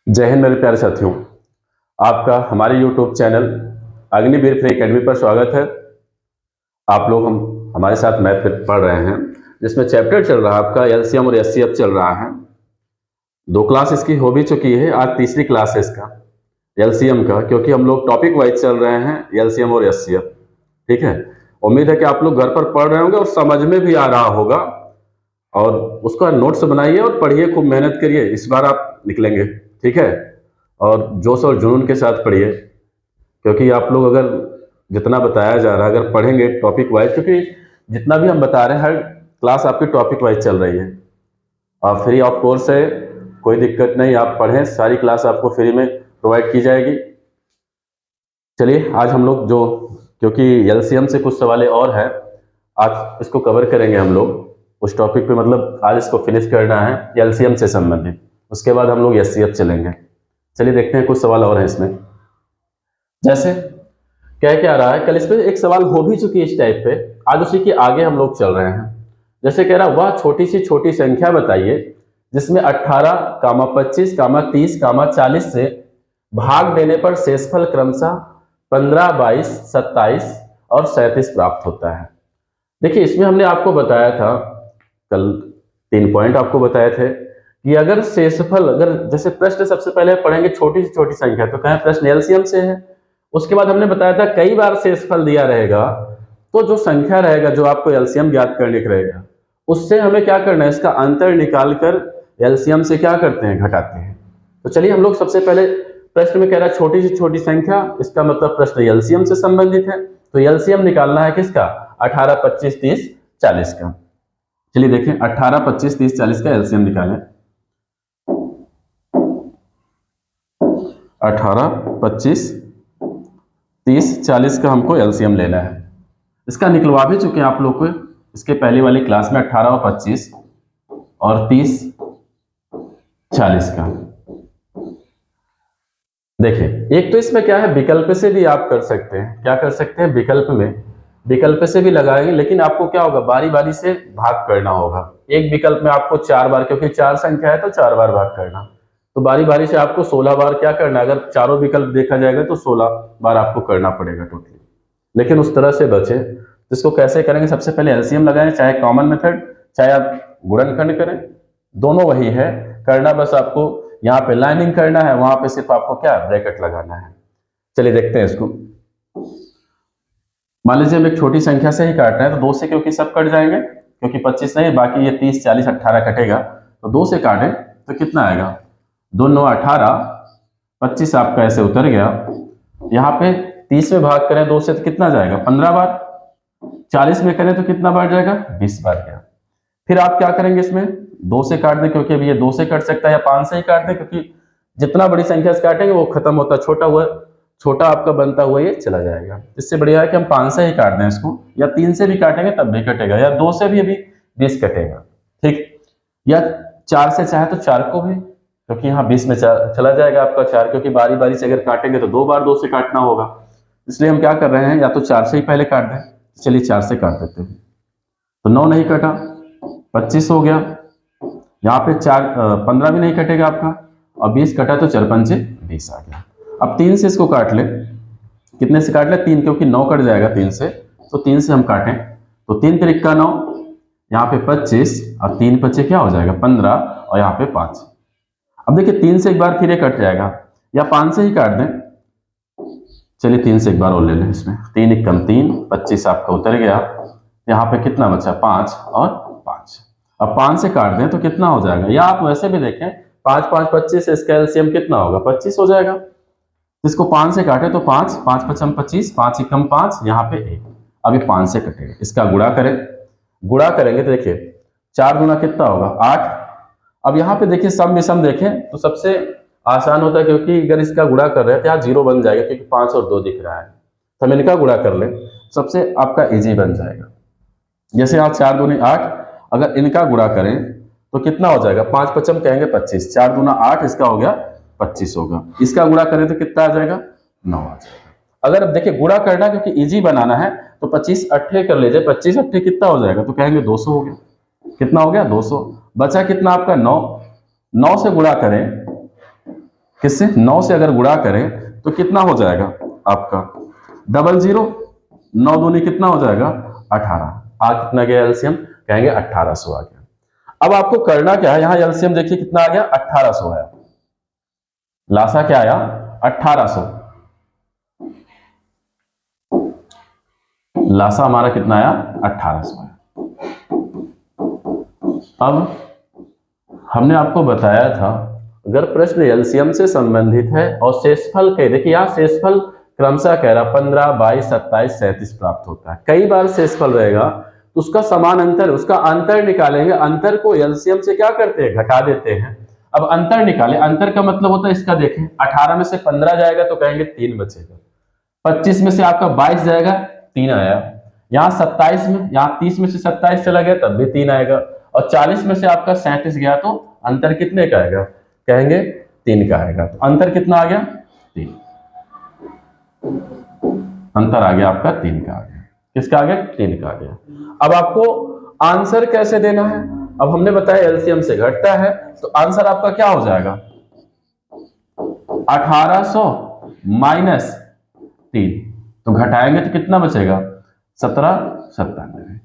जय हिंद मेरे प्यारे साथियों। आपका हमारे YouTube channel Agniveer free academy पर स्वागत है। आप लोग हमारे साथ मैथ पढ़ रहे हैं, जिसमें चैप्टर चल रहा है आपका एलसीएम और एचसीएफ चल रहा है। 2 क्लास इसकी हो भी चुकी है, आज तीसरी क्लास है इसका एलसीएम का, क्योंकि हम लोग टॉपिक वाइज चल रहे हैं एलसीएम और एचसीएफ। ठीक है, उम्मीद है कि आप लोग घर पर पढ़ रहे होंगे और समझ में भी आ रहा होगा, और उसका नोट्स बनाइए और पढ़िए, खूब मेहनत करिए, इस बार आप निकलेंगे। ठीक है, और जोश और जुनून के साथ पढ़िए, क्योंकि आप लोग अगर जितना बताया जा रहा है अगर पढ़ेंगे टॉपिक वाइज, क्योंकि जितना भी हम बता रहे हैं हर क्लास आपकी टॉपिक वाइज चल रही है और फ्री ऑफ कोर्स है, कोई दिक्कत नहीं, आप पढ़ें, सारी क्लास आपको फ्री में प्रोवाइड की जाएगी। चलिए आज हम लोग जो, क्योंकि एलसीएम से कुछ सवाल और है, आज इसको कवर करेंगे हम लोग उस टॉपिक पे, मतलब आज इसको फिनिश करना है एलसीएम से संबंधित। उसके बाद हम लोग एचसीएफ चलेंगे। चलिए देखते हैं कुछ सवाल और हैं इसमें। जैसे क्या रहा है, कल इस पे एक सवाल हो भी चुकी है इस टाइप पे, आज उसी के आगे हम लोग चल रहे हैं। जैसे कह रहा वह छोटी सी छोटी संख्या बताइए जिसमें 18, 25, 30, 40 से भाग देने पर शेषफल क्रमशः 15, 22, 27 और 37 प्राप्त होता है। देखिए इसमें हमने आपको बताया था कल, 3 पॉइंट आपको बताए थे कि अगर शेषफल, अगर जैसे प्रश्न सबसे पहले पढ़ेंगे छोटी से छोटी संख्या, तो कहें प्रश्न एलसीएम से है। उसके बाद हमने बताया था कई बार शेषफल दिया रहेगा, तो जो संख्या रहेगा जो आपको एलसीएम ज्ञात करने का रहेगा, उससे हमें क्या करना है, इसका अंतर निकालकर एलसीएम से क्या करते हैं, घटाते हैं। तो चलिए हम लोग सबसे पहले, प्रश्न में कह रहा है छोटी से छोटी संख्या, इसका मतलब प्रश्न एलसीएम से संबंधित है, तो एलसीएम निकालना है किसका, 18, 25, 30, 40 का। चलिए देखें 18, 25, 30, 40 का एलसीएम निकालें। 18, 25, 30, 40 का हमको एलसीएम लेना है। इसका निकलवा भी चुके हैं आप लोग को इसके पहले वाली क्लास में, 18 और 25 और 30, 40 का। देखिए एक तो इसमें क्या है, विकल्प से भी आप कर सकते हैं। क्या कर सकते हैं, विकल्प में, विकल्प से भी लगाएंगे, लेकिन आपको क्या होगा, बारी बारी से भाग करना होगा। एक विकल्प में आपको 4 बार, क्योंकि 4 संख्या है तो 4 बार भाग करना, तो बारी बारी से आपको 16 बार क्या करना है, अगर चारों विकल्प देखा जाएगा तो 16 बार आपको करना पड़ेगा टोटली। लेकिन उस तरह से बचे, इसको कैसे करेंगे, सबसे पहले एलसीएम लगाएं, चाहे कॉमन मेथड चाहे आप गुणनखंड करें, दोनों वही है। करना बस आपको यहाँ पे लाइनिंग करना है, वहां पे सिर्फ आपको क्या ब्रैकेट लगाना है। चलिए देखते हैं इसको। मान लीजिए हम एक छोटी संख्या से ही काट रहे हैं, तो 2 से क्योंकि सब कट जाएंगे, क्योंकि 25 नहीं, बाकी ये 30, 40, 18 कटेगा, तो 2 से काटें तो कितना आएगा, 2 9 18, 25 आपका ऐसे उतर गया। यहाँ पे 30 में भाग करें 2 से तो कितना जाएगा, 15 बार। 40 में करें तो कितना बार जाएगा, 20 बार गया। फिर आप क्या करेंगे, इसमें 2 से काट दें, क्योंकि अभी ये 2 से कट सकता है, या 5 से ही काट दें, क्योंकि जितना बड़ी संख्या से काटेंगे वो खत्म होता, छोटा आपका बनता हुआ ये चला जाएगा। इससे बढ़िया है कि हम 5 से ही काट दें इसको, या 3 से भी काटेंगे तब भी कटेगा, या 2 से भी अभी 20 कटेगा। ठीक, या 4 से चाहे तो 4 को भी, क्योंकि यहाँ 20 में चला जाएगा आपका 4, क्योंकि बारी बारी से अगर काटेंगे तो 2 बार 2 से काटना होगा, इसलिए हम क्या कर रहे हैं, या तो 4 से ही पहले काट दें। चलिए 4 से काट देते हैं, तो 9 नहीं कटा, 25 हो गया। यहाँ पे 15 भी नहीं कटेगा आपका, और 20 कटा तो 4 पंचे 20 आ गया। अब 3 से इसको काट ले, कितने से काट ले, 3, क्योंकि 9 कट जाएगा 3 से, तो 3 से हम काटें तो 3 त्रिका 9, यहाँ पे 25 और 3 पच्चे क्या हो जाएगा 15, और यहाँ पे 5। अब देखिए 3 से एक बार फिर ये कट जाएगा, या 5 से ही काट दें। चलिए 3 से एक बार और ले लें, इसमें 3 एकम 3, 25 आपका उतर गया, यहाँ पे कितना बचा, 5 और 5। अब 5 से काट दें तो कितना हो जाएगा, या आप वैसे भी देखें 5 5 25, इसका एलसीएम कितना होगा, 25 हो जाएगा। इसको 5 से काटे तो 5 5 पचम 25, 5 एकम 5, यहाँ पे 1, अभी 5 से कटेगा। इसका गुणा करें, गुणा करेंगे तो देखिए 4 गुना कितना होगा, 8। अब यहाँ पे देखिए सम विषम देखें तो सबसे आसान होता है, क्योंकि अगर इसका गुणा कर रहे हैं तो यहाँ 0 बन जाएगा, क्योंकि 5 और 2 दिख रहा है, तो हम इनका गुणा कर लें, सबसे आपका इजी बन जाएगा। जैसे यहाँ 4 दूनी 8, अगर इनका गुणा करें तो कितना हो जाएगा, 5 पचम कहेंगे 25, 4 दूना 8, इसका हो गया 25 होगा। इसका गुणा करें तो कितना आ जाएगा, 9 आ जाएगा। अगर अब देखिए गुणा करना, क्योंकि इजी बनाना है, तो 25 अट्ठे कर लीजिए, 25 अट्ठे कितना हो जाएगा, तो कहेंगे 200 हो गया। कितना हो गया, 200। बचा कितना आपका 9, 9 से गुणा करें किससे? 9 से अगर गुणा करें तो कितना हो जाएगा आपका 00, 9 दूनी कितना हो जाएगा 18। आ कितना गया एलसीएम? कहेंगे 1800 आ गया। अब आपको करना क्या है, यहां एलसीएम देखिए कितना आ गया 1800 आया, लासा क्या आया 1800, लासा हमारा कितना आया 1800 आया। अब हमने आपको बताया था अगर प्रश्न एलसीएम से संबंधित है और शेषफल के, देखिए यहां शेषफल क्रमशः कह रहा 15, 22, 27, 37 प्राप्त होता है। कई बार शेषफल रहेगा तो उसका समान अंतर, उसका अंतर निकालेंगे, अंतर को एलसीएम से क्या करते हैं घटा देते हैं। अब अंतर निकाले, अंतर का मतलब होता है इसका देखें, 18 में से 15 जाएगा तो कहेंगे 3 बचेगा, 25 में से आपका 22 जाएगा 3 आया, यहाँ 27 में, यहाँ 30 में से 27 चला गया तब भी 3 आएगा, और 40 में से आपका 37 गया तो अंतर कितने का आएगा? कहेंगे 3 का आएगा। तो अंतर कितना आ गया? 3। अंतर आ गया आपका 3 का आ गया। किसका आ गया? 3 का आ गया। अब आपको आंसर कैसे देना है? अब हमने बताया एलसीएम से घटता है तो आंसर आपका क्या हो जाएगा 1800 माइनस 3, तो घटाएंगे तो कितना बचेगा 1797,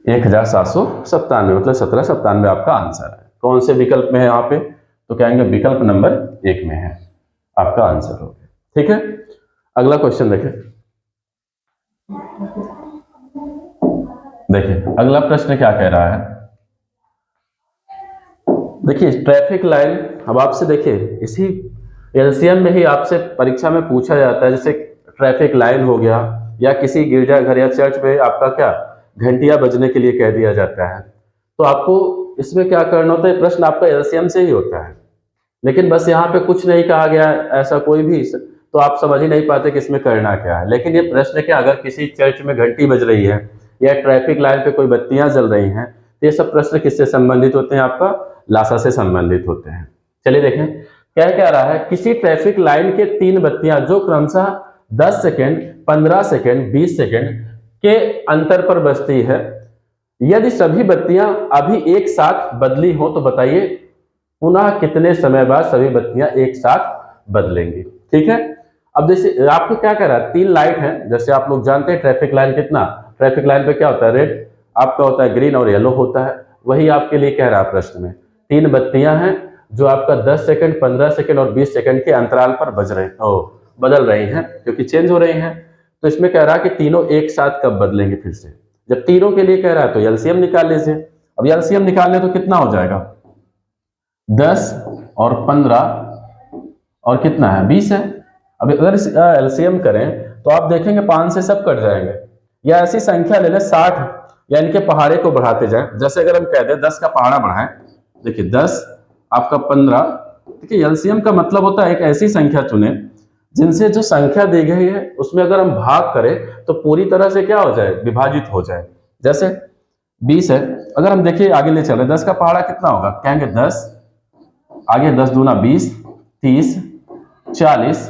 1797, मतलब 1797 आपका आंसर है। कौन से विकल्प में है यहाँ पे? तो कहेंगे विकल्प नंबर 1 में है आपका आंसर हो गया। ठीक है, अगला क्वेश्चन देखें। देखिए अगला प्रश्न क्या कह रहा है, देखिए ट्रैफिक लाइन। अब आपसे देखिए इसी एलसीएम में ही आपसे परीक्षा में पूछा जाता है, जैसे ट्रैफिक लाइन हो गया या किसी गिरजाघर या चर्च में आपका क्या घंटियां बजने के लिए कह दिया जाता है, तो आपको इसमें क्या करना होता है, प्रश्न आपका एलसीएम से ही होता है, लेकिन बस यहाँ पे कुछ नहीं कहा गया ऐसा कोई भी, तो आप समझ ही नहीं पाते कि इसमें करना क्या है। लेकिन ये प्रश्न क्या, अगर किसी चर्च में घंटी बज रही है या ट्रैफिक लाइन पे कोई बत्तियां जल रही हैं, तो ये सब प्रश्न किससे संबंधित होते हैं? आपका लासा से संबंधित होते हैं। चलिए देखें क्या कह रहा है, किसी ट्रैफिक लाइन के 3 बत्तियां जो क्रमशः 10 सेकेंड, 15 सेकेंड, 20 सेकेंड के अंतर पर बजती है, यदि सभी बत्तियां अभी एक साथ बदली हो तो बताइए पुनः कितने समय बाद सभी बत्तियां एक साथ बदलेंगी। ठीक है, अब जैसे आपको क्या कह रहा है, 3 लाइट है, जैसे आप लोग जानते हैं ट्रैफिक लाइन कितना, ट्रैफिक लाइन पे क्या होता है रेड, आपका होता है ग्रीन और येलो होता है, वही आपके लिए कह रहा है प्रश्न में। 3 बत्तियां हैं जो आपका 10 सेकंड, 15 सेकंड और 20 सेकंड के अंतराल पर बदल रही हैं, क्योंकि चेंज हो रही हैं। तो इसमें कह रहा है कि तीनों एक साथ कब बदलेंगे फिर से। जब तीनों के लिए कह रहा है तो एलसीएम निकाल लीजिए। अब एलसीएम निकालने तो कितना हो जाएगा 10 और 15 और कितना है 20 है। अब अगर एलसीएम करें तो आप देखेंगे 5 से सब कट जाएंगे, या ऐसी संख्या ले लें 60, या इनके पहाड़े को बढ़ाते जाएं। जैसे अगर हम कहते हैं 10 का पहाड़ा बढ़ाएं, देखिए 10 आपका 15, देखिए एलसीएम का मतलब होता है एक ऐसी संख्या चुने जिनसे जो संख्या दी गई है उसमें अगर हम भाग करें तो पूरी तरह से क्या हो जाए, विभाजित हो जाए। जैसे 20 है, अगर हम देखिए आगे ले चले 10 का पहाड़ा कितना होगा, कहेंगे 10, आगे 10 दूना 20, 30, 40,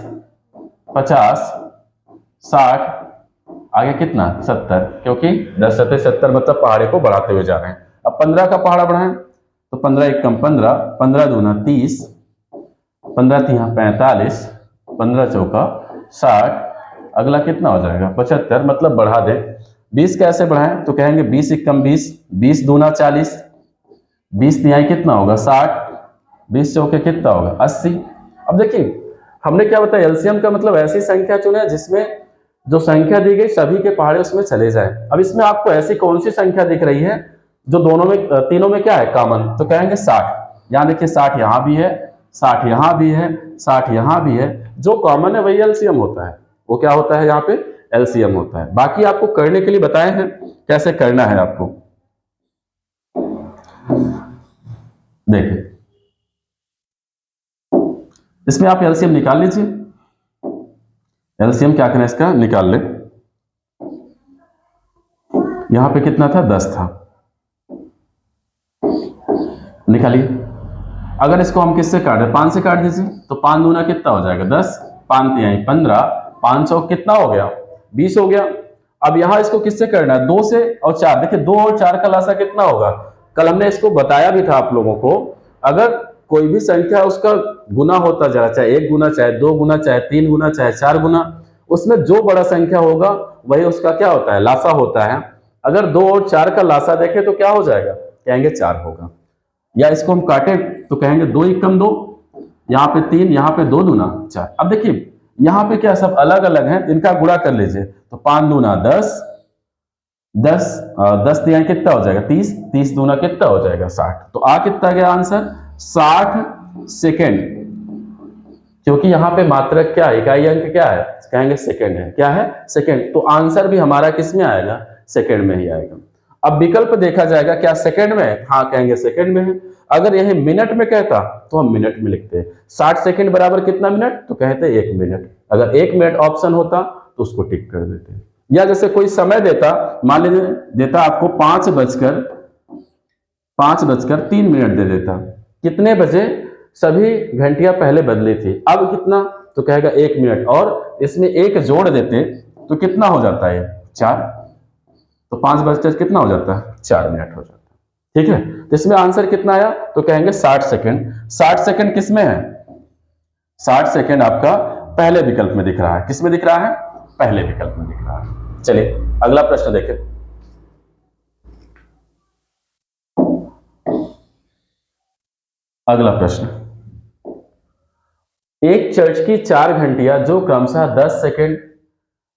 50, 60, आगे कितना 70, क्योंकि 10 सत्ते 70 मतलब पहाड़े को बढ़ाते हुए जा रहे हैं। अब 15 का पहाड़ा बढ़ाएं तो 15 एक कम 15, 15 दूना 30, 15 तिहा 45, 15 चौका 60, अगला कितना हो जाएगा 75, मतलब बढ़ा दे। 20 कैसे बढ़ाएं तो कहेंगे 20 एक कम 20, 20 दूना 40, 20 तिहाई कितना होगा 60, 20 चौके कितना होगा 80। अब देखिए हमने क्या बताया, एलसीएम का मतलब ऐसी संख्या चुने जिसमें जो संख्या दी गई सभी के पहाड़े उसमें चले जाए। अब इसमें आपको ऐसी कौन सी संख्या दिख रही है जो दोनों में, तीनों में क्या है कॉमन, तो कहेंगे 60। यहाँ देखिए 60 यहाँ भी है, 60 यहाँ भी है, 60 यहाँ भी है, जो कॉमन है वही एलसीएम होता है। वो क्या होता है यहाँ पे एलसीएम होता है। बाकी आपको करने के लिए बताए हैं कैसे करना है आपको। देखिए इसमें आप एलसीएम निकाल लीजिए, एलसीएम क्या करें इसका निकाल ले। यहां पे कितना था 10 था, निकालिए। अगर इसको हम किससे काटें 5 से काट दीजिए तो 5 दूना कितना हो जाएगा 10, 5 तिहाई 15, 5 सौ कितना हो गया 20 हो गया। अब यहां इसको किससे करना है 2 से और 4, देखिए 2 और 4 का लासा कितना होगा, कल हमने इसको बताया भी था आप लोगों को। अगर कोई भी संख्या उसका गुना होता जा रहा है, चाहे 1 गुना, चाहे 2 गुना, चाहे 3 गुना, चाहे 4 गुना, उसमें जो बड़ा संख्या होगा वही उसका क्या होता है, लासा होता है। अगर 2 और 4 का लासा देखें तो क्या हो जाएगा, कहेंगे 4 होगा। या इसको हम काटे तो कहेंगे 2 एकम 2, यहाँ पे 3, यहाँ पे 2 दूना 4। अब देखिए यहाँ पे क्या सब अलग अलग है, इनका गुणा कर लीजिए तो 5 दूना 10, 10 10 दिया कितना हो जाएगा 30, 30 दूना कितना हो जाएगा 60। तो आ कितना गया आंसर 60 सेकेंड, क्योंकि यहाँ पे मात्रक क्या है, इकाई अंक क्या है, कहेंगे सेकेंड है, क्या है सेकेंड। तो आंसर भी हमारा किस में आएगा, सेकेंड में ही आएगा। अब विकल्प देखा जाएगा क्या सेकेंड में है, हाँ कहेंगे सेकेंड में है। अगर यही मिनट में कहता तो हम मिनट में लिखते हैं, 60 सेकेंड बराबर कितना मिनट, तो कहते 1 मिनट। अगर 1 मिनट ऑप्शन होता तो उसको टिक कर देते। या जैसे कोई समय देता, मान लीजिए देता आपको 5:03 दे देता, कितने बजे सभी घंटियां पहले बदली थी, अब कितना, तो कहेगा 1 मिनट, और इसमें एक जोड़ देते तो कितना हो जाता है 4, तो 5 बजकर कितना हो जाता है 4 मिनट हो जाता है। ठीक है, तो इसमें आंसर कितना आया, तो कहेंगे 60 सेकेंड। 60 सेकेंड किसमें है, 60 सेकेंड आपका पहले विकल्प में दिख रहा है। किसमें दिख रहा है, पहले विकल्प में दिख रहा है। चलिए अगला प्रश्न देखें। अगला प्रश्न, एक चर्च की 4 घंटियां जो क्रमशः 10 सेकेंड,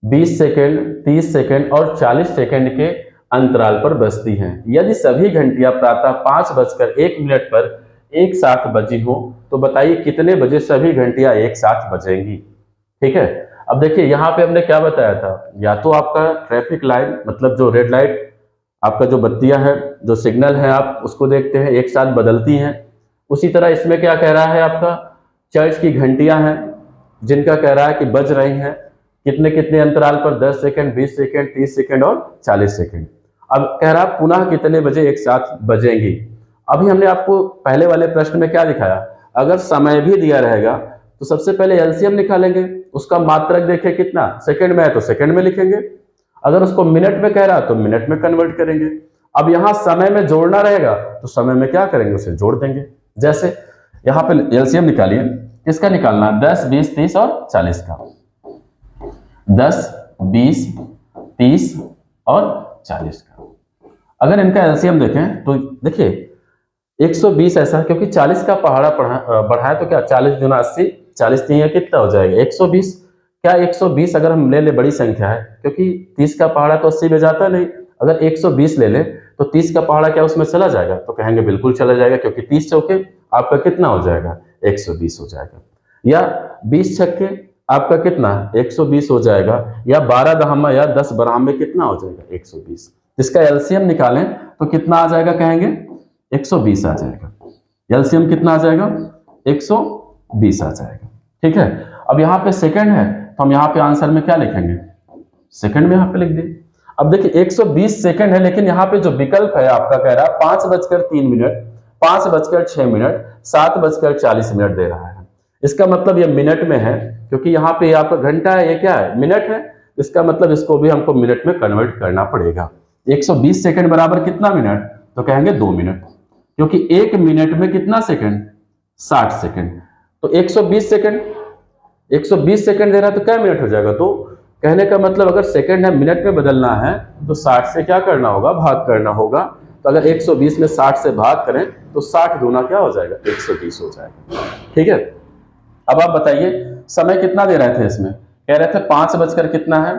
20 सेकेंड, 30 सेकेंड और 40 सेकेंड के अंतराल पर बजती हैं। यदि सभी घंटियां प्रातः 5:01 पर एक साथ बजी हो तो बताइए कितने बजे सभी घंटियां एक साथ बजेंगी। ठीक है, अब देखिए यहाँ पे हमने क्या बताया था, या तो आपका ट्रैफिक लाइट मतलब जो रेड लाइट आपका जो बत्तियां है, जो सिग्नल है, आप उसको देखते हैं एक साथ बदलती हैं। उसी तरह इसमें क्या कह रहा है, आपका चर्च की घंटियां हैं जिनका कह रहा है कि बज रही हैं कितने कितने अंतराल पर, 10 सेकेंड, 20 सेकेंड, 30 सेकेंड और 40 सेकेंड। अब कह रहा है पुनः कितने बजे एक साथ बजेंगी। अभी हमने आपको पहले वाले प्रश्न में क्या दिखाया, अगर समय भी दिया रहेगा तो सबसे पहले एलसीएम निकालेंगे, उसका मात्रक देखें कितना, सेकंड में है तो सेकंड में लिखेंगे, अगर उसको मिनट में कह रहा तो मिनट में कन्वर्ट करेंगे। अब यहां समय में जोड़ना रहेगा तो समय में क्या करेंगे, उसे जोड़ देंगे। जैसे यहां पे एलसीएम निकालिए, किसका निकालना, 10, 20, 30 और 40 का। 10, 20, 30 और 40 का। अगर इनका एलसीएम देखें तो देखिए 120 ऐसा, क्योंकि 40 का पहाड़ा बढ़ाए तो क्या 40 दूना 80, 40 तीन कितना हो जाएगा 120। क्या 120 अगर हम ले ले बड़ी संख्या है, क्योंकि 30 का पहाड़ा तो 80 में जाता नहीं, अगर 120 ले ले तो 30 का पहाड़ा क्या उसमें चला जाएगा, तो कहेंगे बिल्कुल चला जाएगा, क्योंकि 30 चौके आपका कितना हो जाएगा 120 हो जाएगा। या 20 छक्के आपका कितना 120 हो जाएगा, या 12 दहामा या 10 बराम में कितना हो जाएगा 120। इसका एलसीएम निकालें तो कितना आ जाएगा, कहेंगे 120 आ जाएगा। एलसीएम कितना आ जाएगा 120 आ जाएगा। ठीक है, अब यहाँ पे सेकंड है तो हम यहाँ पे आंसर में क्या लिखेंगे, सेकंड में यहाँ पे लिख दें। अब देखिए 120 सेकंड है, लेकिन यहाँ पे जो विकल्प है आपका कह रहा है 5:03, 5:06, 7:40 दे रहा है। इसका मतलब ये मिनट में है, क्योंकि यहाँ पे आपका घंटा है, ये क्या है मिनट है, इसका मतलब इसको भी हमको मिनट में कन्वर्ट करना पड़ेगा। 120 सेकंड बराबर कितना मिनट, तो कहेंगे 2 मिनट, क्योंकि 1 मिनट में कितना सेकंड 60 सेकंड, तो 120 सेकंड 120 सेकंड दे रहा है तो क्या मिनट हो जाएगा। तो कहने का मतलब अगर सेकंड है मिनट में बदलना है तो 60 से क्या करना होगा, भाग करना होगा। तो अगर 120 में 60 से भाग करें तो 60 दूना क्या हो जाएगा 120 हो जाएगा। ठीक है, अब आप बताइए समय कितना दे रहे थे, इसमें कह रहे थे 5 बजकर कितना है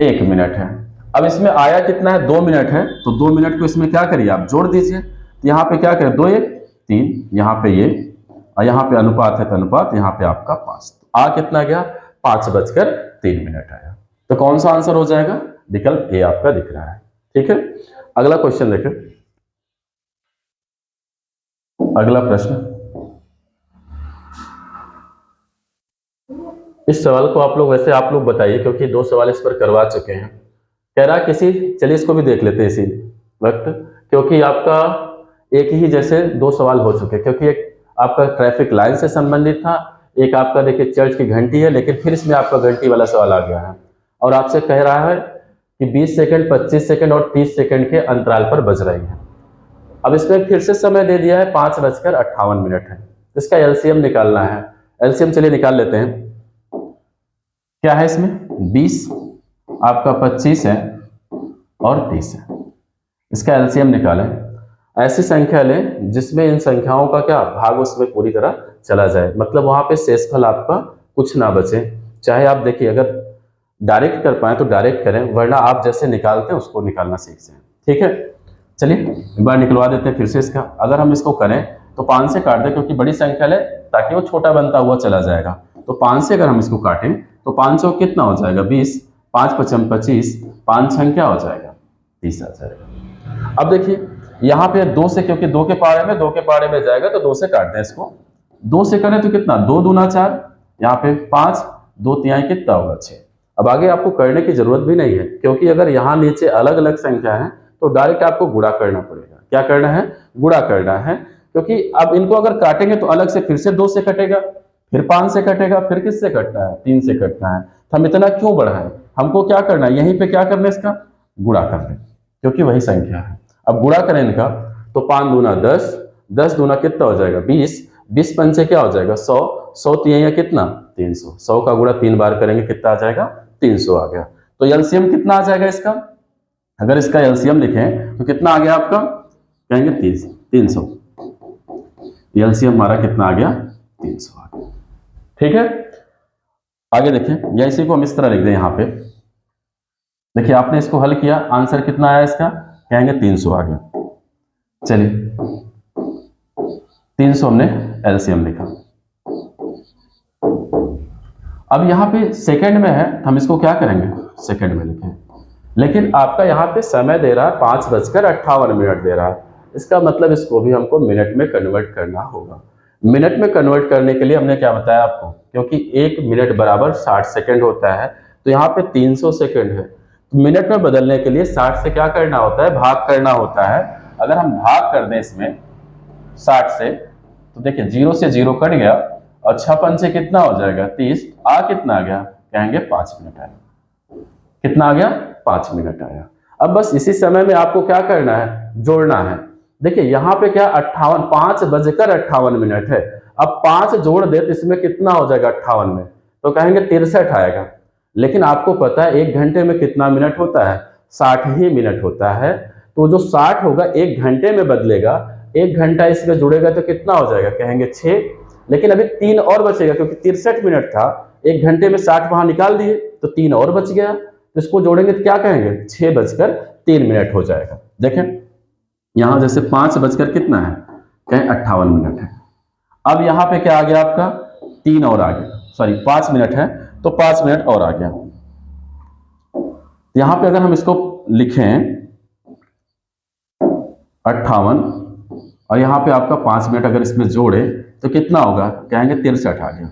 1 मिनट है। अब इसमें आया कितना है 2 मिनट है, तो 2 मिनट को इसमें क्या करिए आप जोड़ दीजिए। तो यहाँ पे क्या करें 2 1 3, यहाँ पे ये, और यहाँ पे अनुपात है तो अनुपात, यहाँ पे आपका 5, तो आ कितना गया 5:03 आया। तो कौन सा आंसर हो जाएगा, विकल्प ए आपका दिख रहा है। ठीक है, अगला क्वेश्चन देखें। अगला प्रश्न, इस सवाल को आप लोग वैसे आप लोग बताइए, क्योंकि 2 सवाल इस पर करवा चुके हैं। कह रहा किसी, चलिए इसको भी देख लेते हैं इसी वक्त, क्योंकि आपका एक ही जैसे 2 सवाल हो चुके, क्योंकि एक आपका ट्रैफिक लाइन से संबंधित था, एक आपका देखिए चर्च की घंटी है, लेकिन फिर इसमें आपका घंटी वाला सवाल आ गया है और आपसे कह रहा है कि 20 सेकंड, 25 सेकंड और 30 सेकंड के अंतराल पर बज रही है। अब इसमें फिर से समय दे दिया है 5:58 है, इसका एलसीएम निकालना है। एलसीएम चलिए निकाल लेते हैं। क्या है इसमें 20, आपका 25 है और 30 है। इसका एलसीएम निकालें। ऐसी संख्या लें जिसमें इन संख्याओं का क्या भाग उसमें पूरी तरह चला जाए, मतलब वहां पे शेषफल आपका कुछ ना बचे। चाहे आप देखिए अगर डायरेक्ट कर पाए तो डायरेक्ट करें, वरना आप जैसे निकालते हैं उसको निकालना सीख जाए। ठीक है, चलिए एक बार निकलवा देते हैं फिर से इसका। अगर हम इसको करें तो 5 से काट दें, क्योंकि बड़ी संख्या ले ताकि वो छोटा बनता हुआ चला जाएगा। तो 5 से अगर हम इसको काटें तो 500 कितना हो जाएगा 20, 5 पचम 25, 5 छंग क्या हो जाएगा 30 आ जाएगा। अब देखिए यहाँ पे 2 से, क्योंकि 2 के पारे में जाएगा तो 2 से काट दें इसको। 2 से करें तो कितना 2 दूना 4, यहाँ पे 5, 2 तिहाई कितना होगा 6। अब आगे आपको करने की जरूरत भी नहीं है, क्योंकि अगर यहाँ नीचे अलग अलग संख्या है तो डायरेक्ट आपको गुणा करना पड़ेगा। क्या करना है, गुणा करना है, क्योंकि अब इनको अगर काटेंगे तो अलग से फिर से 2 से कटेगा, फिर 5 से कटेगा, फिर किससे कटना है 3 से कटना है। तो हम इतना क्यों बढ़ाएं, हमको क्या करना है यहीं पे क्या करना है इसका गुणा कर लें, क्योंकि वही संख्या है। अब गुणा करें इनका तो 5 दूना 10, 10 दूना कितना हो जाएगा 20, 20 पंचे क्या हो जाएगा 100, 100 तिहाई कितना 300, 100 का गुणा 3 बार करेंगे कितना आ जाएगा 300 आ गया। तो एलसीएम कितना आ जाएगा इसका, अगर इसका एलसीएम लिखें तो कितना आ गया आपका, कहेंगे 300। एलसीएम हमारा कितना आ गया 300 आ गया। ठीक है, आगे देखें, या इसी को हम इस तरह लिख दें यहाँ पे। देखिए आपने इसको हल किया, आंसर कितना आया इसका, कहेंगे 300 आ गया। चलिए 300 हमने एलसीएम लिखा। अब यहाँ पे सेकंड में है, हम इसको क्या करेंगे सेकंड में लिखें, लेकिन आपका यहाँ पे समय दे रहा है 5:58 दे रहा है। इसका मतलब इसको भी हमको मिनट में कन्वर्ट करना होगा। मिनट में कन्वर्ट करने के लिए हमने क्या बताया आपको, क्योंकि 1 मिनट बराबर 60 सेकंड होता है, तो यहाँ पे 300 सेकंड है। तो मिनट में बदलने के लिए 60 से क्या करना होता है, भाग करना होता है। अगर हम भाग कर दें इसमें 60 से, तो देखिए 0 से 0 कट गया और 6 पंचे कितना हो जाएगा 30, आ कितना आ गया, कहेंगे 5 मिनट आया। कितना आ गया 5 मिनट आया। अब बस इसी समय में आपको क्या करना है, जोड़ना है। देखिए यहाँ पे क्या 5:58 है। अब 5 जोड़ दे तो इसमें कितना हो जाएगा 58 में, तो कहेंगे 63 आएगा। लेकिन आपको पता है 1 घंटे में कितना मिनट होता है, 60 ही मिनट होता है। तो जो 60 होगा 1 घंटे में बदलेगा, 1 घंटा इसमें जुड़ेगा तो कितना हो जाएगा, कहेंगे 6। लेकिन अभी 3 और बचेगा, क्योंकि 63 मिनट था, 1 घंटे में 60 वहां निकाल दिए तो 3 और बच गया, तो इसको जोड़ेंगे तो क्या कहेंगे 6:03 हो जाएगा। देखें यहां जैसे 5 बजकर कितना है, कहें 58 मिनट है। अब यहां पे क्या आ गया आपका 3 और आ गया, सॉरी 5 मिनट है तो 5 मिनट और आ गया। यहां पे अगर हम इसको लिखें 58 और यहाँ पे आपका 5 मिनट अगर इसमें जोड़े तो कितना होगा, कहेंगे 63 आ गया।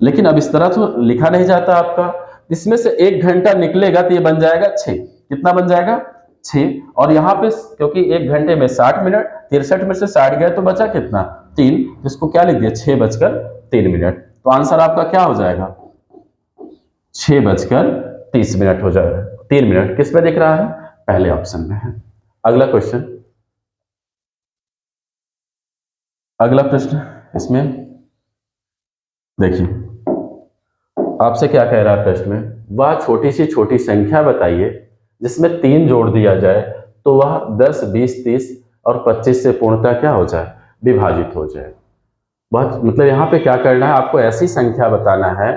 लेकिन अब इस तरह तो लिखा नहीं जाता आपका, इसमें से 1 घंटा निकलेगा तो ये बन जाएगा 6। कितना बन जाएगा 6, और यहाँ पे क्योंकि 1 घंटे में 60 मिनट, 63 में से 60 गए तो बचा कितना 3, इसको क्या लिख दिया 6:03। तो आंसर आपका क्या हो जाएगा 6:30 हो जाएगा। 3 मिनट किस में दिख रहा है, पहले ऑप्शन में है। अगला क्वेश्चन, अगला प्रश्न इसमें देखिए आपसे क्या कह रहा है प्रश्न में, वह छोटी सी छोटी संख्या बताइए जिसमें 3 जोड़ दिया जाए तो वह 10, 20, 30 और 25 से पूर्णतः क्या हो जाए, विभाजित हो जाए। बहुत मतलब यहाँ पे क्या करना है, आपको ऐसी संख्या बताना है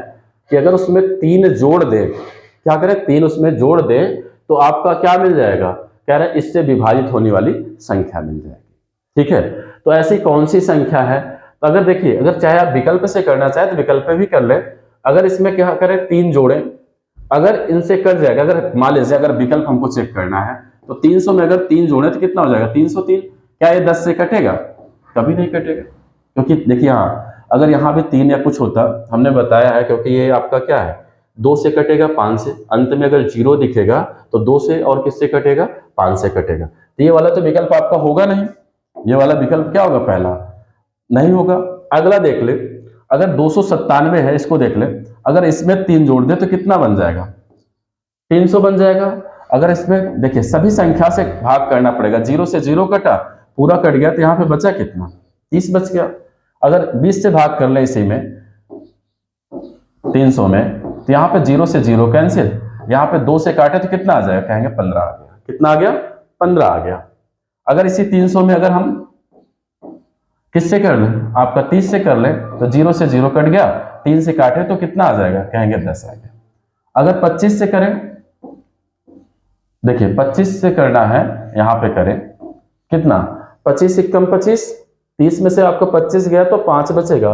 कि अगर उसमें 3 जोड़ दे, क्या करें 3 उसमें जोड़ दे तो आपका क्या मिल जाएगा, कह रहे हैं इससे विभाजित होने वाली संख्या मिल जाएगी। ठीक है, तो ऐसी कौन सी संख्या है, तो अगर देखिए अगर चाहे आप विकल्प से करना चाहे तो विकल्प भी कर ले। अगर इसमें क्या करें 3 जोड़े, अगर इनसे कट जाएगा, अगर मान लीजिए अगर विकल्प हमको चेक करना है तो 300 में अगर 3 जोड़े तो कितना हो जाएगा 303। क्या ये 10 से कटेगा, कभी नहीं कटेगा, क्योंकि देखिए हाँ अगर यहाँ पे 3 या कुछ होता, हमने बताया है क्योंकि ये आपका क्या है 2 से कटेगा 5 से, अंत में अगर 0 दिखेगा तो 2 से और किससे कटेगा 5 से कटेगा, तो ये वाला तो विकल्प आपका होगा नहीं, ये वाला विकल्प क्या होगा पहला नहीं होगा। अगला देख ले, अगर 297 है इसको देख ले, अगर इसमें 3 जोड़ दे तो कितना बन जाएगा 300 बन जाएगा। अगर इसमें देखिए सभी संख्या से भाग करना पड़ेगा, 0 से 0 कटा, पूरा कट गया, तो यहाँ पे बचा कितना, 30 बच गया। अगर 20 से भाग कर ले इसी में 300 में, तो यहाँ पे 0 से 0 कैंसिल, यहाँ पे 2 से काटे तो कितना आ जाएगा, कहेंगे 15 आ गया। कितना आ गया, 15 आ गया। अगर इसी 300 में अगर हम किससे कर लें, आपका 30 से कर लें, तो 0 से 0 कट गया, 3 से काटे तो कितना आ जाएगा, कहेंगे 10 आ गया। अगर 25 से करें, देखिए 25 से करना है, यहां पे करें कितना, 25 एकम 25, 30 में से आपको 25 गया तो 5 बचेगा,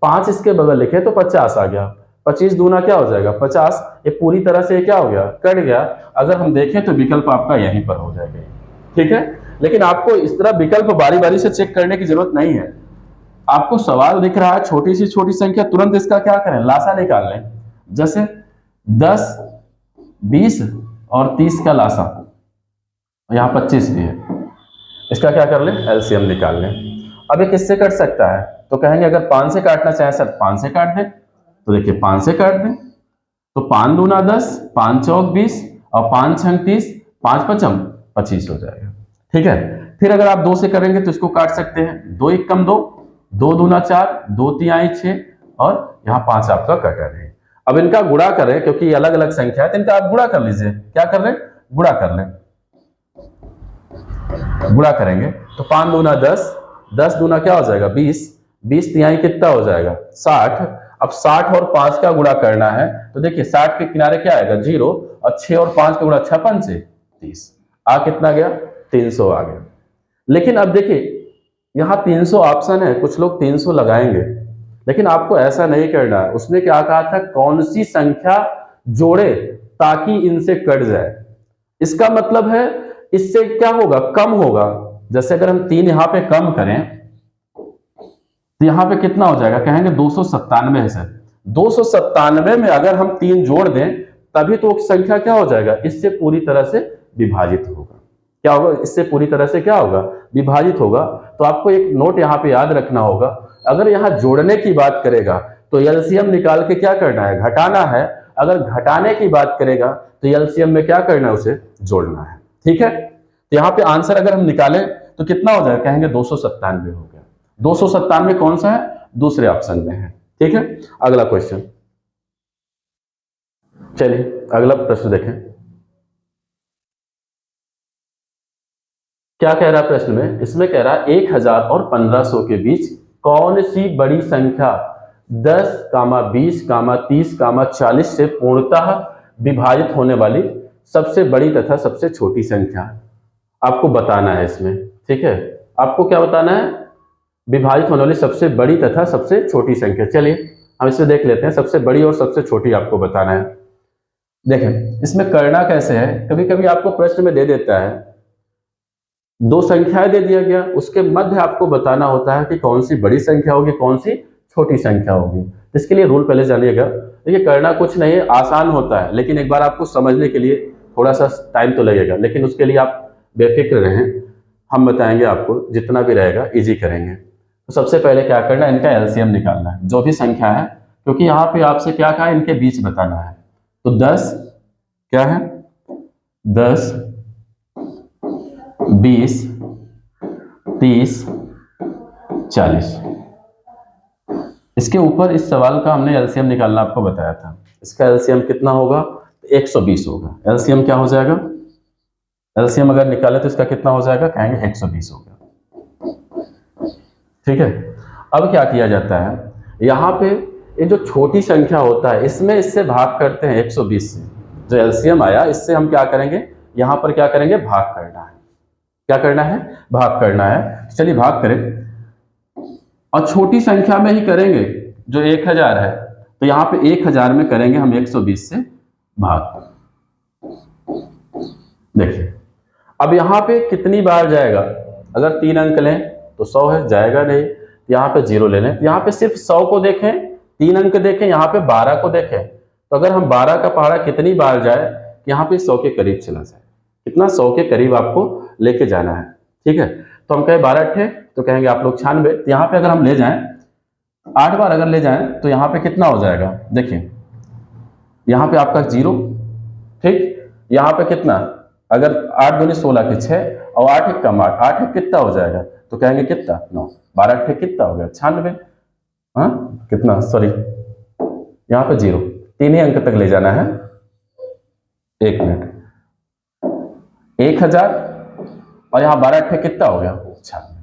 5 इसके बगल लिखे तो 50 आ गया। 25 दूना क्या हो जाएगा 50, ये पूरी तरह से क्या हो गया, कट गया। अगर हम देखें तो विकल्प आपका यहीं पर हो जाएगा, ठीक है। लेकिन आपको इस तरह विकल्प बारी बारी से चेक करने की जरूरत नहीं है। आपको सवाल दिख रहा है छोटी सी छोटी संख्या, तुरंत इसका क्या करें, लासा निकाल लें। जैसे 10, 20 और 30 का लासा, यहां 25 भी है, इसका क्या कर लें, एलसीएम निकाल लें। अब ये किससे कट सकता है, तो कहेंगे अगर 5 से काटना चाहे सर 5 से काट दें, तो देखिए 5 से काट दें, तो 5 दूना 10, 5 चौक 20 और 5 छंग 30, 5 पचम 25 हो जाएगा, ठीक है। फिर अगर आप 2 से करेंगे तो इसको काट सकते हैं, 2 एकम 2, 2 दूना 4, 2 तिहाई 6 और यहाँ 5 आपका कटर है। अब इनका गुणा करें, क्योंकि अलग अलग संख्या है, तो इनका आप गुणा कर लीजिए। क्या कर लें, गुणा कर लें। गुणा करेंगे तो 5 दूना 10, 10 दूना क्या हो जाएगा 20, 20 तिहाई कितना हो जाएगा 60। अब 60 और 5 का गुणा करना है, तो देखिए 60 के किनारे क्या आएगा 0, और 6 और 5 का गुणा 56 से 30, आ कितना गया 300 आ गया। लेकिन अब देखिए यहाँ 300 ऑप्शन है, कुछ लोग 300 लगाएंगे, लेकिन आपको ऐसा नहीं करना है। उसने क्या कहा था, कौन सी संख्या जोड़े ताकि इनसे कट जाए। इसका मतलब है इससे क्या होगा, कम होगा। जैसे अगर हम 3 यहां पे कम करें तो यहां पे कितना हो जाएगा, कहेंगे 297 है सर। 297 में अगर हम 3 जोड़ दें तभी तो संख्या क्या हो जाएगा, इससे पूरी तरह से विभाजित होगा। क्या होगा, इससे पूरी तरह से क्या होगा, विभाजित होगा। तो आपको एक नोट यहां पे याद रखना होगा, अगर यहां जोड़ने की बात करेगा तो एलसीएम निकाल के क्या करना है, घटाना है। अगर घटाने की बात करेगा तो एलसीएम में क्या करना है, उसे जोड़ना है, ठीक है। तो यहाँ पे आंसर अगर हम निकालें तो कितना हो जाएगा, कहेंगे 297 हो गया। 297 कौन सा है, दूसरे ऑप्शन में है, ठीक है। अगला क्वेश्चन, चलिए अगला प्रश्न देखें। क्या कह रहा है प्रश्न में, इसमें कह रहा है 1000 और 1500 के बीच कौन सी बड़ी संख्या 10, 20, 30, 40 से पूर्णतः विभाजित होने वाली सबसे बड़ी तथा सबसे छोटी संख्या आपको बताना है इसमें, ठीक है। आपको क्या बताना है, विभाजित होने वाली सबसे बड़ी तथा सबसे छोटी संख्या। चलिए हम इसे देख लेते हैं, सबसे बड़ी और सबसे छोटी आपको बताना है। देखें इसमें करना कैसे है, कभी कभी आपको प्रश्न में दे देता है 2 संख्याएं दे दिया गया, उसके मध्य आपको बताना होता है कि कौन सी बड़ी संख्या होगी, कौन सी छोटी संख्या होगी। इसके लिए रूल पहले जानिएगा। देखिए करना कुछ नहीं है, आसान होता है, लेकिन एक बार आपको समझने के लिए थोड़ा सा टाइम तो लगेगा, लेकिन उसके लिए आप बेफिक्र रहें, हम बताएंगे आपको, जितना भी रहेगा इजी करेंगे। तो सबसे पहले क्या करना है, इनका एलसीएम निकालना है, जो भी संख्या है, क्योंकि यहाँ पे आपसे क्या कहा, इनके बीच बताना है। तो 10 क्या है, 10, 20, 30, 40। इसके ऊपर इस सवाल का हमने एलसीएम निकालना आपको बताया था। इसका एलसीएम कितना होगा, 120 होगा। एलसीएम क्या हो जाएगा, एलसीएम अगर निकाले तो इसका कितना हो जाएगा, कहेंगे 120 होगा, ठीक है। अब क्या किया जाता है, यहाँ पे ये जो छोटी संख्या होता है इसमें इससे भाग करते हैं 120 से। जो एलसीएम आया इससे हम क्या करेंगे, यहाँ पर क्या करेंगे, भाग करना है। क्या करना है, भाग करना है। चलिए भाग करें, और छोटी संख्या में ही करेंगे जो 1000 है, तो यहाँ पे 1000 में करेंगे हम 120 से भाग। देखिए अब यहाँ पे कितनी बार जाएगा, अगर 3 अंक लें तो 100 है, जाएगा नहीं। यहाँ पे 0 ले लें, यहाँ पे सिर्फ 100 को देखें, 3 अंक देखें, यहाँ पे 12 को देखें, तो अगर हम 12 का पहाड़ा कितनी बार जाए, यहाँ पे 100 के करीब चला जाए। कितना, 100 के करीब आपको लेके जाना है, ठीक है। तो हम कहें 12 अट्ठे, तो कहेंगे आप लोग 96। तो यहाँ पे अगर हम ले जाएं 8 बार अगर ले जाएं तो यहाँ पे कितना हो जाएगा, देखिए यहाँ पे आपका 0, ठीक, यहाँ पे कितना अगर 8 दूनी 16 की 6 और 8 एक कम 8, 8 एक कितना हो जाएगा, तो कहेंगे कितना 9, 12 अट्ठे कितना हो गया 96। हाँ कितना, सॉरी यहाँ पे 0, 3 ही अंक तक ले जाना है। 1 मिनट, 1000 और यहाँ 12 अट्ठे कितना हो गया 96।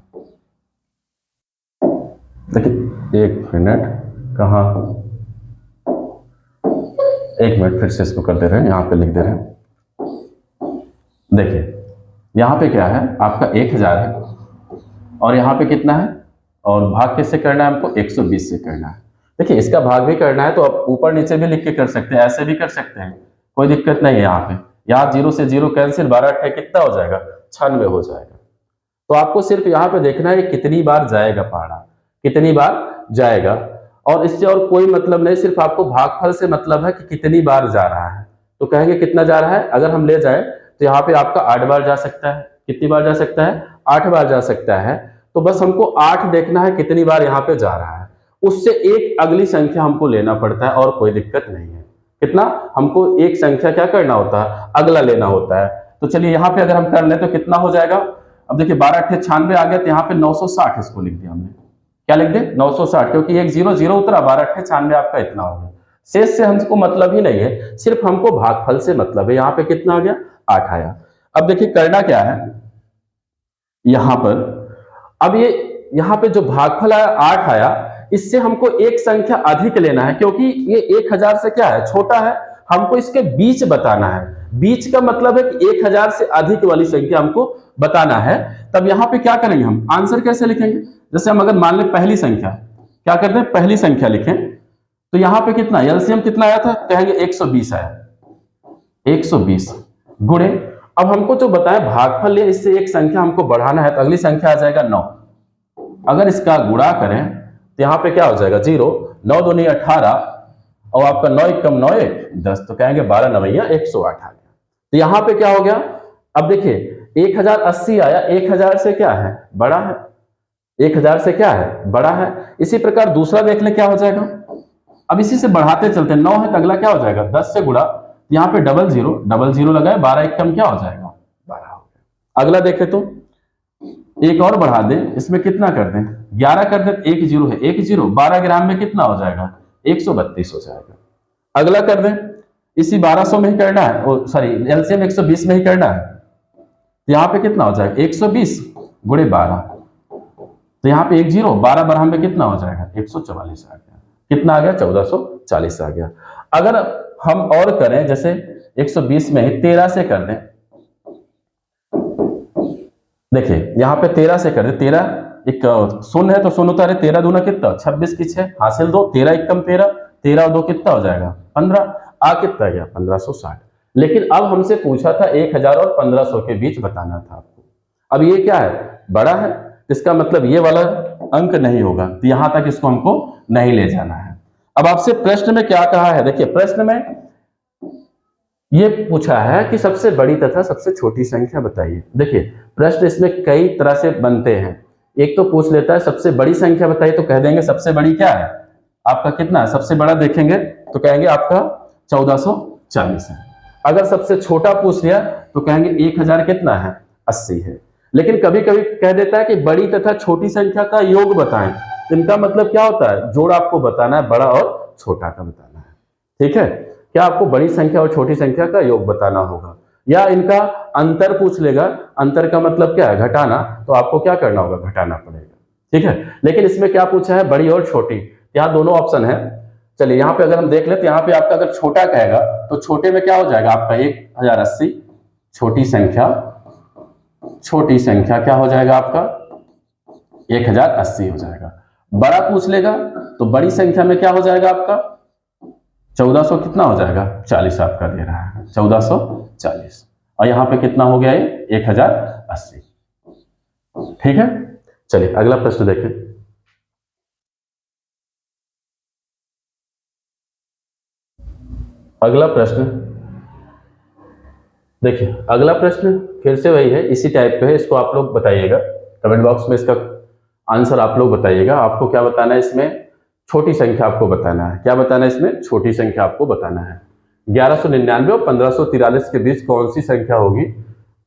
देखिए 1 मिनट, कहाँ, 1 मिनट फिर से इसको कर दे रहे हैं, यहाँ पे लिख दे रहे हैं। देखिए यहाँ पे क्या है, आपका 1000 है और यहाँ पे कितना है, और भाग किससे करना है हमको, 120 से करना है। देखिए इसका भाग भी करना है तो आप ऊपर नीचे भी लिख के कर सकते हैं, ऐसे भी कर सकते हैं, कोई दिक्कत नहीं है। यहाँ पे यहाँ 0 से 0 कैंसिल, 12 अट्ठे कितना हो जाएगा 96 हो जाएगा। तो आपको सिर्फ यहाँ पे देखना है कितनी बार जाएगा पहाड़ा, कितनी बार जाएगा, और इससे और कोई मतलब नहीं, सिर्फ आपको भागफल से मतलब है कि कितनी बार जा रहा है। तो कहेंगे कितना जा रहा है, अगर हम ले जाए तो यहाँ पे आपका 8 बार जा सकता है। कितनी बार जा सकता है, 8 बार जा सकता है। तो बस हमको 8 देखना है कितनी बार यहाँ पे जा रहा है, उससे एक अगली संख्या हमको लेना पड़ता है और कोई दिक्कत नहीं है। कितना, हमको एक संख्या क्या करना होता है, अगला लेना होता है। तो चलिए यहाँ पे अगर हम कर ले तो कितना हो जाएगा, अब देखिए 12 अट्ठे 96 आ गया, तो यहाँ पे 960 इसको लिख दिया हमने। क्या लिख दे 960, क्योंकि एक 0 0 उतरा, 12 अट्ठे 96 आपका इतना हो गया। शेष से हमको मतलब ही नहीं है, सिर्फ हमको भागफल से मतलब है। यहाँ पे कितना आ गया 8 आया। अब देखिए करना क्या है यहां पर, अब ये यहां पे जो भागफल आया 8 आया, इससे हमको एक संख्या अधिक लेना है, क्योंकि ये 1000 से क्या है, छोटा है। हमको इसके बीच बताना है, बीच का मतलब है कि 1000 से अधिक वाली संख्या हमको बताना है। तब यहाँ पे क्या करेंगे, हम आंसर कैसे लिखेंगे, जैसे हम अगर मान लें पहली संख्या, क्या करते हैं पहली संख्या लिखें, तो यहाँ पे कितना एलसीएम कितना आया था, कहेंगे 120 आया, 120 गुणे, अब हमको जो बताया भागफल है, इससे एक संख्या हमको बढ़ाना है, तो अगली संख्या आ जाएगा 9। अगर इसका गुणा करें तो यहाँ पे क्या हो जाएगा 0, 9 दूनी 18 और आपका 9 एकम 9 एक 10, तो कहेंगे 12 नवैया 108 आ गया। तो यहाँ पे क्या हो गया, अब देखिए 1080 आया, 1000 से क्या है बड़ा है, 1000 से क्या है बड़ा है। इसी प्रकार दूसरा देख ले क्या हो जाएगा, अब इसी से बढ़ाते चलते, 9 है तो अगला क्या हो जाएगा 10 से गुणा, यहाँ पे डबल जीरो लगाए, 12 एक कम क्या हो जाएगा 12 हो गया। अगला देखे तो एक और बढ़ा दें, इसमें कितना कर दें 11 कर दें, 1 0 है, 1 0 12 ग्राम में कितना हो जाएगा 132 हो जाएगा। अगला कर दें, इसी 1200 में ही करना है, सॉरी एलसीएम 120 में ही करना है, तो यहाँ पे कितना हो जाएगा 120 गुणे 12, तो यहाँ पे 1 0 12 बढ़ा में कितना हो जाएगा 144 आ गया। कितना आ गया 1440 आ गया। अगर हम और करें, जैसे 120 में ही 13 से कर दें, देखिए यहाँ पे 13 से कर दे, 13 एक शून्य है तो शून्य उतारे, 13 दूना कितना 26 की 6 हासिल 2, 13 एक कम 13, 13 और 2 कितना हो जाएगा 15, आ कितना गया 1560। लेकिन अब हमसे पूछा था 1000 और 1500 के बीच बताना था आपको। अब ये क्या है बड़ा है, इसका मतलब ये वाला अंक नहीं होगा, तो यहां तक इसको हमको नहीं ले जाना है। अब आपसे प्रश्न में क्या कहा है, देखिए प्रश्न में ये पूछा है कि सबसे बड़ी तथा सबसे छोटी संख्या बताइए। देखिए प्रश्न इसमें कई तरह से बनते हैं, एक तो पूछ लेता है सबसे बड़ी संख्या बताइए, तो कह देंगे सबसे बड़ी क्या है आपका कितना है, सबसे बड़ा देखेंगे तो कहेंगे आपका 1440 है। अगर सबसे छोटा पूछ लिया तो कहेंगे 1000 कितना है 80 है। लेकिन कभी कभी कह देता है कि बड़ी तथा छोटी संख्या का योग बताएं, इनका मतलब क्या होता है जोड़ आपको बताना है, बड़ा और छोटा का बताना है। ठीक है, क्या आपको बड़ी संख्या और छोटी संख्या का योग बताना होगा, या इनका अंतर पूछ लेगा, अंतर का मतलब क्या है घटाना, तो आपको क्या करना होगा घटाना पड़ेगा। ठीक है, लेकिन इसमें क्या पूछा है बड़ी और छोटी, यहाँ दोनों ऑप्शन है। चलिए यहाँ पे अगर हम देख ले तो यहाँ पे आपका अगर छोटा कहेगा तो छोटे में क्या हो जाएगा आपका 1080, छोटी संख्या क्या हो जाएगा आपका 1080 हो जाएगा। बड़ा पूछ लेगा तो बड़ी संख्या में क्या हो जाएगा आपका 1400 कितना हो जाएगा 40 आपका दे रहा है 1440, और यहां पे कितना हो गया ये 1080। ठीक है, चलिए अगला प्रश्न देखें। अगला प्रश्न देखिए, अगला प्रश्न फिर से वही है, इसी टाइप का है, इसको आप लोग बताइएगा कमेंट बॉक्स में, इसका आंसर आप लोग बताइएगा। आपको क्या बताना है इसमें, छोटी संख्या आपको बताना है। क्या बताना है इसमें, छोटी संख्या आपको बताना है। 1199 और 1543 के बीच कौन सी संख्या होगी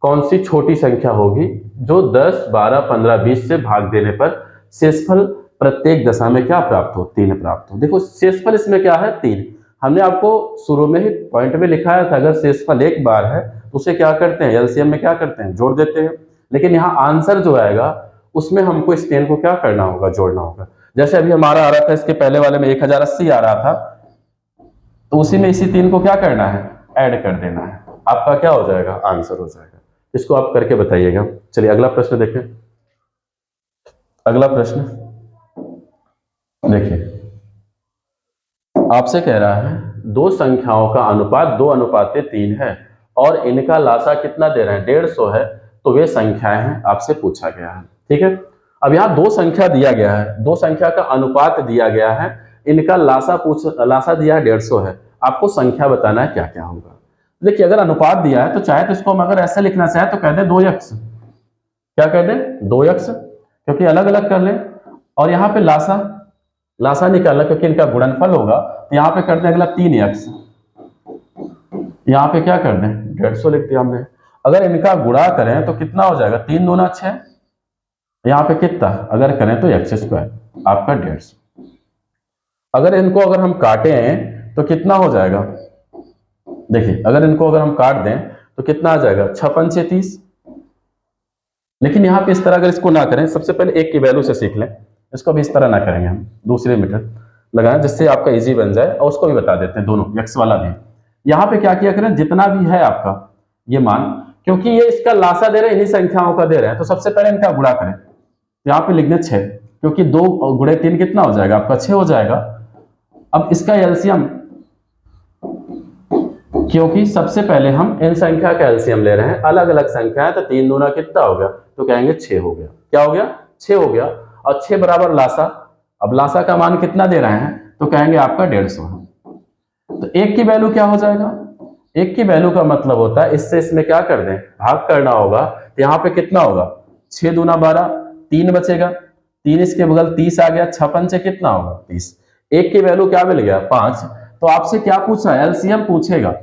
कौन सी छोटी संख्या होगी जो 10, 12, 15, 20 से भाग देने पर शेषफल प्रत्येक दशा में क्या प्राप्त हो? 3 प्राप्त हो। देखो शेषफल इसमें क्या है? 3। हमने आपको शुरू में ही पॉइंट में लिखाया था, अगर शेषफल एक बार है तो उसे क्या करते हैं? एलसीएम में क्या करते हैं? जोड़ देते हैं। लेकिन यहाँ आंसर जो आएगा उसमें हमको इस 10 को क्या करना होगा? जोड़ना होगा। जैसे अभी हमारा आ रहा था, इसके पहले वाले में 1080 आ रहा था, तो उसी में इसी 3 को क्या करना है? ऐड कर देना है। आपका क्या हो जाएगा? आंसर हो जाएगा। इसको आप करके बताइएगा। चलिए अगला प्रश्न देखें। अगला प्रश्न देखिए, आपसे कह रहा है दो संख्याओं का अनुपात 2:3 है और इनका लासा कितना दे रहे हैं? 150 है। तो वे संख्याएं हैं, आपसे पूछा गया है। ठीक है, अब यहाँ दो संख्या दिया गया है, दो संख्या का अनुपात दिया गया है, इनका लासा दिया है 150 है। आपको संख्या बताना है क्या क्या होगा। देखिए अगर अनुपात दिया है तो चाहे तो इसको हम अगर ऐसे लिखना चाहे तो कह दे 2x। क्या कह दे? 2x, क्योंकि अलग अलग कर लें। और यहाँ पे लासा निकालना, क्योंकि इनका गुणनफल होगा, तो यहाँ पे कर दें अगला 3x। यहाँ पे क्या कर दें? 150 लिख दिया हमने। अगर इनका गुणा करें तो कितना हो जाएगा? 3 दूना 6। यहाँ पे कितना अगर करें तो x², आपका 150। अगर इनको अगर हम काटें तो कितना हो जाएगा? देखिए अगर इनको अगर हम काट दें तो कितना आ जाएगा? 6 5 30। लेकिन यहाँ पे इस तरह अगर इसको ना करें, सबसे पहले एक की वैल्यू से सीख लें। इसको भी इस तरह ना करेंगे, हम दूसरे मीटर लगाएं जिससे आपका इजी बन जाए। और उसको भी बता देते हैं, दोनों x वाला भी। यहाँ पे क्या किया करें? जितना भी है आपका ये मान, क्योंकि ये इसका लासा दे रहे हैं, इन्हीं संख्याओं का दे रहे हैं, तो सबसे पहले इनका गुणा करें। यहाँ पे लिख दें 6, क्योंकि 2 गुणे 3 कितना हो जाएगा? आपका 6 हो जाएगा। अब इसका एलसीएम, क्योंकि सबसे पहले हम इन संख्या का एलसीएम ले रहे हैं, अलग अलग संख्या है, तो 3 दूना कितना हो गया? तो कहेंगे 6 हो गया। क्या हो गया? 6 हो गया। और 6 बराबर लासा। अब लासा का मान कितना दे रहे हैं? तो कहेंगे आपका 150 है। तो 1 की वैल्यू क्या हो जाएगा? 1 की वैल्यू का मतलब होता है इससे इसमें क्या कर दें? भाग करना होगा। तो यहाँ पे कितना होगा? 6 दूना 12, 3 बचेगा, 3 इसके बगल 30 आ गया, 6 पंचे कितना होगा? 30। 1 की वैल्यू क्या मिल गया? 5। तो आपसे क्या पूछा है? एलसीएम पूछेगा,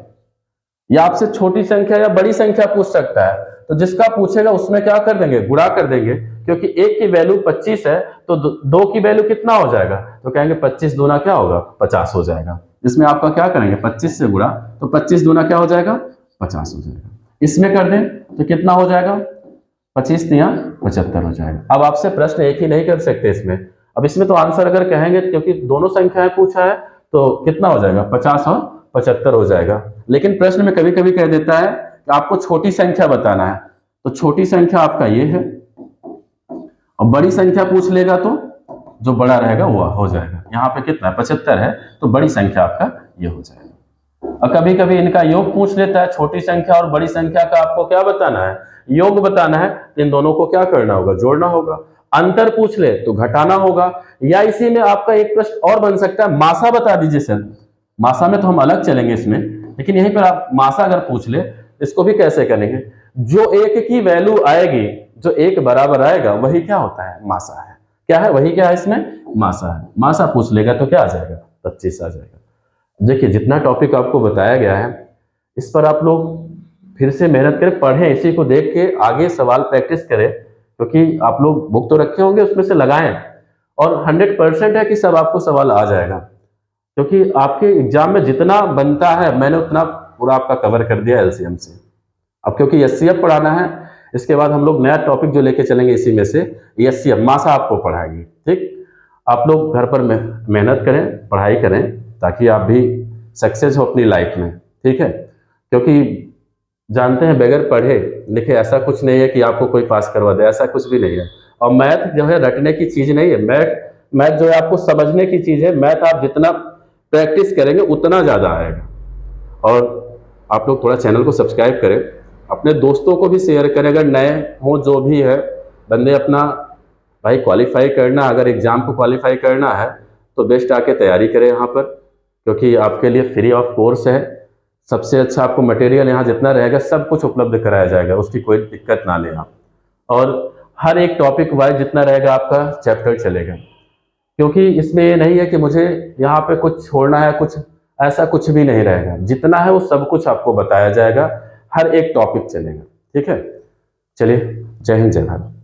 या आपसे छोटी संख्या या बड़ी संख्या पूछ सकता है। तो जिसका पूछेगा उसमें क्या कर देंगे? गुणा कर देंगे, क्योंकि 1 की वैल्यू 25 है तो 2 की वैल्यू कितना हो जाएगा? तो कहेंगे 25 दूना क्या होगा? 50 हो जाएगा। इसमें आपका क्या करेंगे? 25 से गुणा, तो 25 दूना क्या हो जाएगा? 50 हो जाएगा। इसमें कर दें तो कितना हो जाएगा? 25 तिया 75 हो जाएगा। अब आपसे प्रश्न एक ही नहीं कर सकते इसमें। अब इसमें तो आंसर अगर कहेंगे, क्योंकि दोनों संख्याएं पूछा है, तो कितना हो जाएगा? 50 और 75 हो जाएगा। लेकिन प्रश्न में कभी कभी कह देता है कि आपको छोटी संख्या बताना है, तो छोटी संख्या आपका ये है, और बड़ी संख्या पूछ लेगा तो जो बड़ा रहेगा वो हो जाएगा। यहाँ पे कितना है? 75 है, तो बड़ी संख्या आपका ये हो जाएगा। और कभी कभी इनका योग पूछ लेता है, छोटी संख्या और बड़ी संख्या का आपको क्या बताना है? योग बताना है। इन दोनों को क्या करना होगा? जोड़ना होगा। अंतर पूछ ले तो घटाना होगा। या इसी में आपका एक प्रश्न और बन सकता है, मासा बता दीजिए सर। मासा में तो हम अलग चलेंगे इसमें, लेकिन यहीं पर आप मासा अगर पूछ ले, इसको भी कैसे करेंगे? जो 1 की वैल्यू आएगी, जो 1 बराबर आएगा, वही क्या होता है? मासा है। क्या है? वही क्या है? इसमें मासा है। मासा पूछ लेगा तो क्या आ जाएगा? 25 आ जाएगा। देखिए जितना टॉपिक आपको बताया गया है, इस पर आप लोग फिर से मेहनत करें, पढ़ें, इसी को देख के आगे सवाल प्रैक्टिस करें, क्योंकि आप लोग बुक तो रखे होंगे, उसमें से लगाएं। और 100% है कि सब आपको सवाल आ जाएगा, क्योंकि आपके एग्जाम में जितना बनता है मैंने उतना पूरा आपका कवर कर दिया एलसीएम से। अब क्योंकि एचसीएफ पढ़ाना है, इसके बाद हम लोग नया टॉपिक जो लेके चलेंगे इसी में से एचसीएफ मासा आपको पढ़ाएंगे। ठीक, आप लोग घर पर मेहनत करें, पढ़ाई करें, ताकि आप भी सक्सेस हो अपनी लाइफ में। ठीक है, क्योंकि जानते हैं बगैर पढ़े लिखे ऐसा कुछ नहीं है कि आपको कोई पास करवा दे, ऐसा कुछ भी नहीं है। और मैथ जो है रटने की चीज नहीं है, मैथ जो है आपको समझने की चीज है। मैथ आप जितना प्रैक्टिस करेंगे उतना ज्यादा आएगा। और आप लोग थोड़ा चैनल को सब्सक्राइब करें, अपने दोस्तों को भी शेयर करें, अगर नए हो जो भी है बंदे, अपना भाई क्वालिफाई करना, अगर एग्जाम को क्वालिफाई करना है तो बेस्ट आके तैयारी करें यहाँ पर, क्योंकि आपके लिए फ्री ऑफ कोर्स है। सबसे अच्छा आपको मटेरियल यहाँ जितना रहेगा सब कुछ उपलब्ध कराया जाएगा, उसकी कोई दिक्कत ना लें आप। और हर एक टॉपिक वाइज जितना रहेगा आपका चैप्टर चलेगा, क्योंकि इसमें ये नहीं है कि मुझे यहाँ पे कुछ छोड़ना है, कुछ ऐसा कुछ भी नहीं रहेगा। जितना है वो सब कुछ आपको बताया जाएगा, हर एक टॉपिक चलेगा। ठीक है। चलिए, जय हिंद जय भारत।